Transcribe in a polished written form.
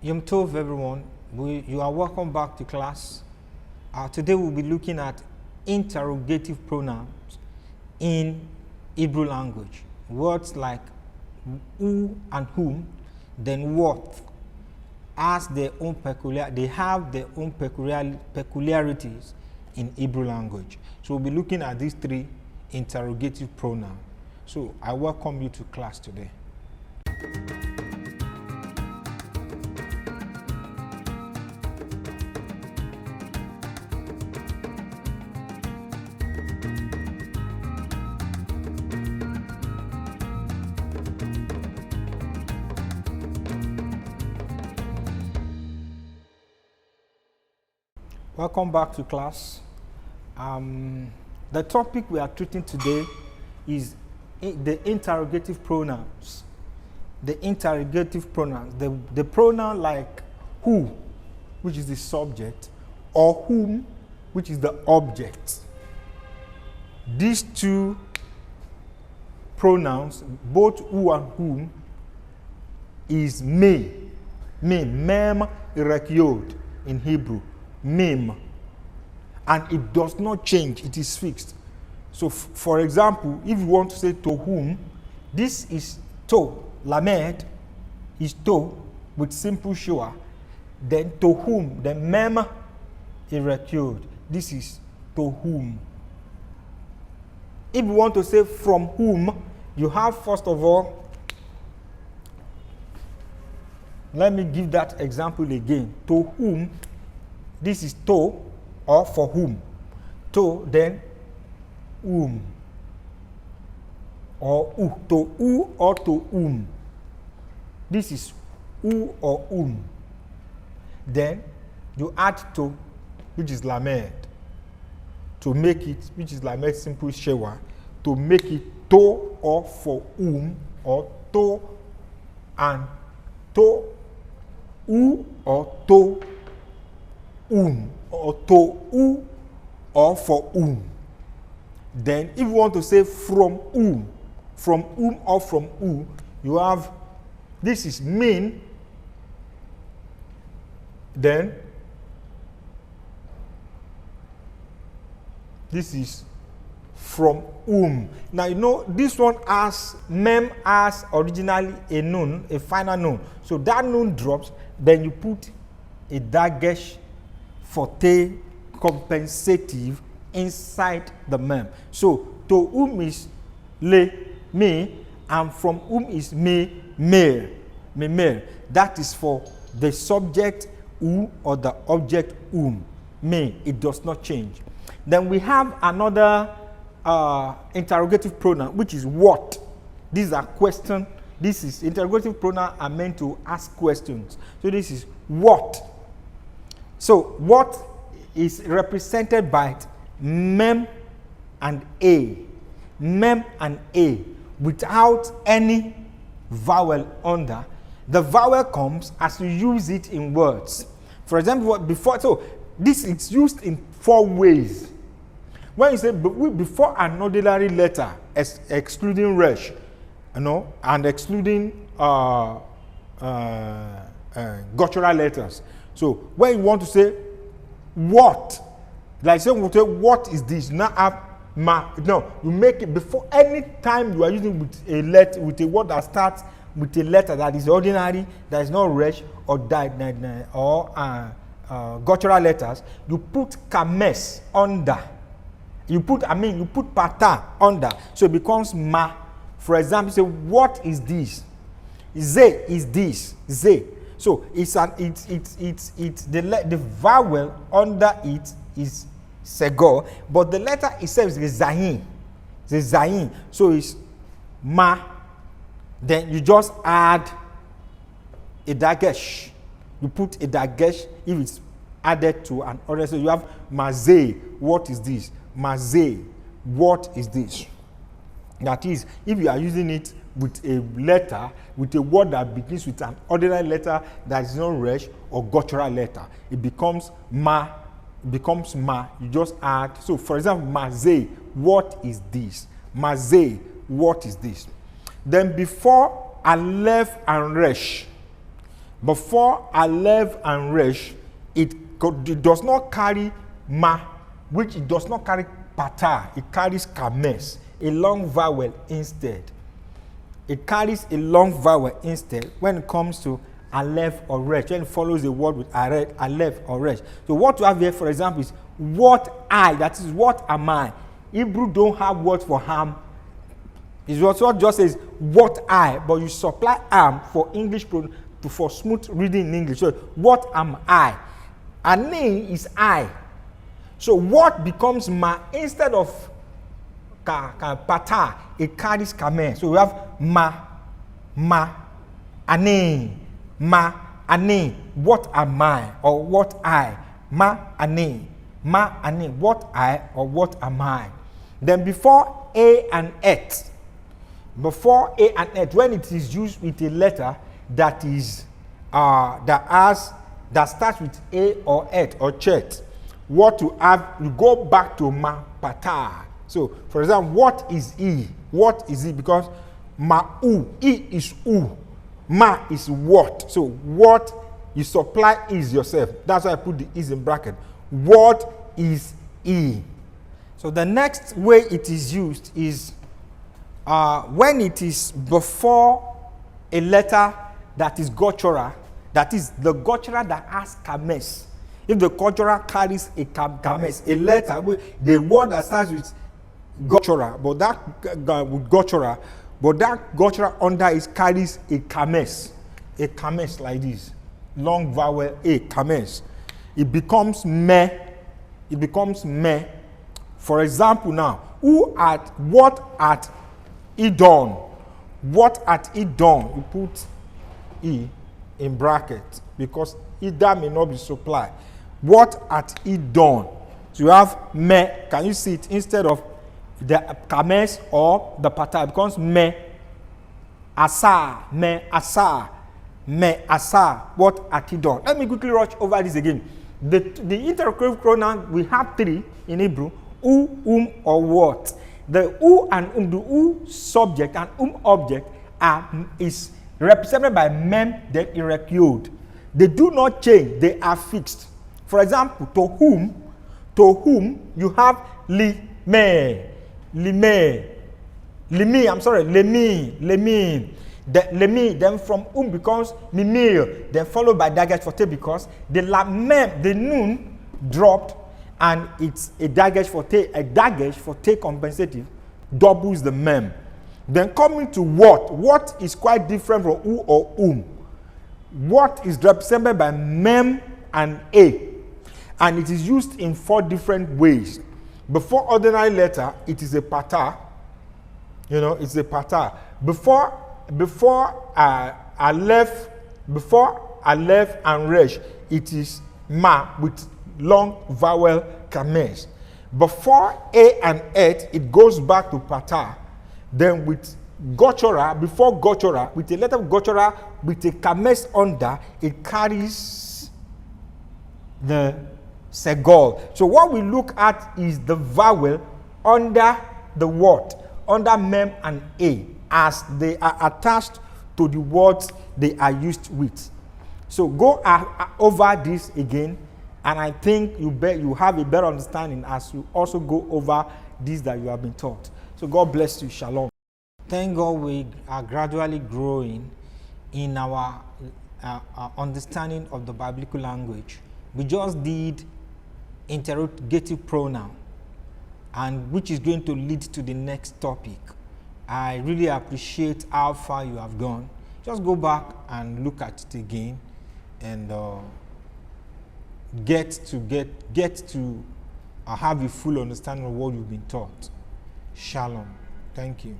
Yom Tov, everyone. You are welcome back to class. Today we'll be looking at interrogative pronouns in Hebrew language. Words like who and whom, then what, have their own peculiarities in Hebrew language. So we'll be looking at these three interrogative pronouns. So I welcome you to class today. Welcome back to class. The topic we are treating today is the interrogative pronouns. The interrogative pronouns. The pronoun like who, which is the subject, or whom, which is the object. These two pronouns, both who and whom, is me, mem rekyod in Hebrew. Mem, and it does not change, it is fixed. So for example, if you want to say to whom, this is to, lamed is to with simple shua, then to whom, the mem erected, this is to whom. If you want to say from whom, you have first of all, let me give that example again. To whom, this is to, or for whom. To, then whom. Or who. To who or to whom. This is who or whom. Then you add to, which is lamed. To make it, which is lamed simple shewa. To make it to or for whom, or to and to who or to whom, or to who or for whom. Then if you want to say from whom or from who, you have, this is mean, then this is from whom. Now you know this one has mem as originally a noun, a final noun. So that noun drops, then you put a dagesh forte compensative inside the mem. So to whom is le, me, and from whom is me, mere. That is for the subject who or the object whom. Me, it does not change. Then we have another interrogative pronoun, which is what. These are questions. This is interrogative pronoun are meant to ask questions. So this is what. So what is represented by mem and a. Mem and a without any vowel under. The vowel comes as you use it in words. For example, before, so this is used in four ways. When you say before an ordinary letter, excluding resh, and excluding guttural letters. So when you want to say what, like say what is this? Now have ma. No, you make it before any time you are using with a letter, with a word that starts with a letter that is ordinary, that is not resh or guttural letters. You put kames under. You put pata under, so it becomes ma. For example, say what is this? Ze is this. Ze. So the vowel under it is sego, but the letter itself is zayin. The zayin. So it's ma. Then you just add a dagesh. You put a dagesh if it's added to an order. So you have maze. What is this? Maze. What is this? That is, if you are using it with a letter, with a word that begins with an ordinary letter that is not resh or guttural letter, it becomes ma. You just add. So, for example, maze. What is this? Maze. What is this? Then before aleph and resh, Before Aleph and Resh, it does not carry ma, which it does not carry patah. It carries kames, a long vowel instead. It carries a long vowel instead when it comes to Aleph or Resh, when it follows a word with Aleph or Resh. So what you have here, for example, is what I, that is what am I. Hebrew don't have word for ham. It's what just says what I, but you supply am for English, for smooth reading in English. So what am I? Ane is I. So what becomes ma instead of pata, it carries kame. So we have ma, ane, what am I or what I, ma, ane, what I or what am I. Then before a and et, when it is used with a letter that is that starts with a or et or chet, what you have, you go back to ma pata. So, for example, what is e? What is it? Because ma u, e is u, ma is what. So, what you supply is yourself. That's why I put the is in bracket. What is e? So, the next way it is used is when it is before a letter that is gotchora, that is the gotchora that has kames. If the gotchora carries a kames, a letter, the word that starts with gotchora, but that gotchora under it carries a kames like this, long vowel a kames. It becomes me. For example, now, what at Edom? What at Edom? You put E in bracket because Edom may not be supplied. What at Edom? So you have me. Can you see it instead of the kames or the pata? It becomes me. Asa. What at Edom? Let me quickly rush over this again. The interrogative pronoun, we have three in Hebrew: u, or what. The u and the u subject and object is represented by mem, then erect yod. They do not change, they are fixed. For example, to whom you have limi. The lemi, then from becomes mimir, then followed by dagesh for te because the noon dropped and it's a dagesh for te compensative doubles the mem. Then coming to what is quite different from u or What is represented by mem and a, and it is used in 4 different ways. Before ordinary letter, it is a pata. It's a pata. Before aleph and resh, it is ma with long vowel kamesh. Before a and et, it goes back to pata. Then with gochora, before gochora, with a letter of gochora with a kamesh under, it carries the segol. So what we look at is the vowel under the word, under mem and a, as they are attached to the words they are used with. So go over this again, and I think you have a better understanding as you also go over this that you have been taught. So God bless you. Shalom. Thank God we are gradually growing in our understanding of the biblical language. We just did interrogative pronoun, and which is going to lead to the next topic. I really appreciate how far you have gone. Just go back and look at it again, and get to have a full understanding of what you've been taught. Shalom. Thank you.